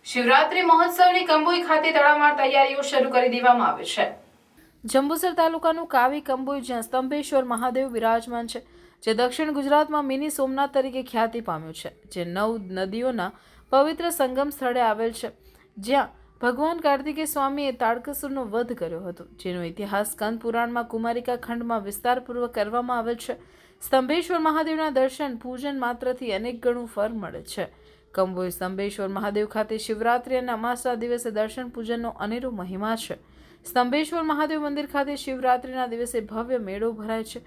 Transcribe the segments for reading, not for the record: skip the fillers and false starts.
શિવરાત્રી મહોત્સવની કંબોઈ ખાતે તડામાર તૈયારીઓ શરૂ કરી દેવામાં આવી છે। જંબુસર તાલુકાનું કાવી કંબોઈ, જ્યાં સ્તંભેશ્વર મહાદેવ વિરાજમાન છે, જે દક્ષિણ ગુજરાતમાં મિની સોમનાથ તરીકે ખ્યાતિ પામ્યું છે, જે 9 નદીઓના પવિત્ર સંગમ સ્થળે આવેલ છે, જ્યાં ભગવાન કાર્તિકેય સ્વામીએ તાડકસુરનો વધ કર્યો હતો, જેનો ઇતિહાસ સ્કંદ પુરાણમાં કુમારિકા ખંડમાં વિસ્તારપૂર્વક કરવામાં આવેલ છે। સ્તંભેશ્વર મહાદેવના દર્શન પૂજન માત્રથી અનેક ગણું ફળ મળે છે। કંબોઈ સ્તંભેશ્વર મહાદેવ ખાતે શિવરાત્રી અને અમાસના દિવસે દર્શન પૂજનનો અનેરો મહિમા છે। સ્તંભેશ્વર મહાદેવ મંદિર ખાતે શિવરાત્રીના દિવસે ભવ્ય મેળો ભરાય છે।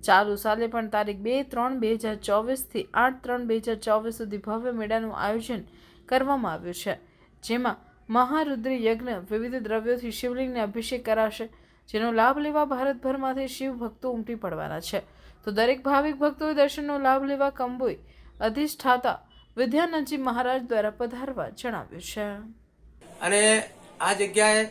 ચાલુ સાલે પણ તારીખ 2-3-2024 થી 8-3-2024 સુધી ભવ્ય મેળાનું આયોજન કરવામાં આવ્યું છે, જેમાં મહારુદ્રી યજ્ઞ, વિવિધ દ્રવ્યોથી શિવલિંગને અભિષેક કરાશે, જેનો લાભ લેવા ભારતભરમાંથી શિવ ભક્તો ઉમટી પડવાના છે। તો દરેક ભાવિક ભક્તોએ દર્શનનો લાભ લેવા કંબોઈ અધિષ્ઠાતા વિદ્યાનંદજી મહારાજ દ્વારા પધારવા જણાવ્યું છે। અને આ જગ્યાએ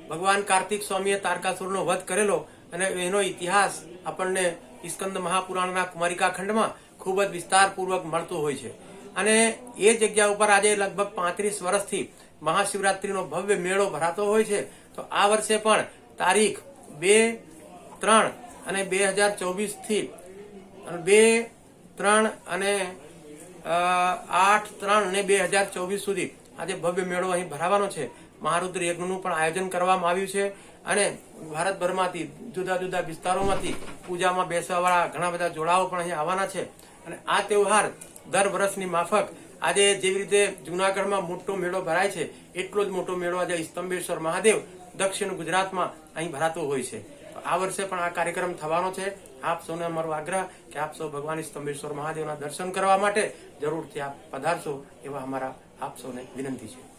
ભગવાન કાર્તિક સ્વામીએ તારકાસુરનો વધ કરેલો અને એનો ઇતિહાસ આપણને સ્કંદ મહાપુરાણના કુમારિકા ખંડમાં ખૂબ જ વિસ્તારપૂર્વક મળતો હોય છે। અને એ જગ્યા ઉપર આજે લગભગ 35 વર્ષથી મહાશિવરાત્રીનો ભવ્ય મેળો ભરાતો હોય છે। તો આ વર્ષે પણ તારીખ 2, 3 અને 2024 થી 2, 3 અને 8, 3 અને 2024 સુધી આજે ભવ્ય મેળો અહીં ભરાવાનો છે। મહારુદ્ર યજ્ઞનું પણ આયોજન કરવામાં આવ્યું છે અને ભારતભરમાંથી જુદા જુદા વિસ્તારોમાંથી પૂજામાં બેસવાવાળા ઘણા બધા જોડાઓ પણ અહીં આવવાના છે। અને આ તહેવાર દર વર્ષની માફક આજે જેવી રીતે જૂનાગઢમાં મોટો મેળો ભરાય છે, એટલો જ મોટો મેળો આજે સ્તંભેશ્વર મહાદેવ દક્ષિણ ગુજરાતમાં અહીં ભરાતો હોય છે। આ વર્ષે પણ આ કાર્યક્રમ થવાનો છે। આપ સૌને અમારો આગ્રહ કે આપ સૌ ભગવાન સ્તંભેશ્વર મહાદેવના દર્શન કરવા માટે જરૂરથી આપ પધારશો એવા અમારા આપ સૌને વિનંતી છે।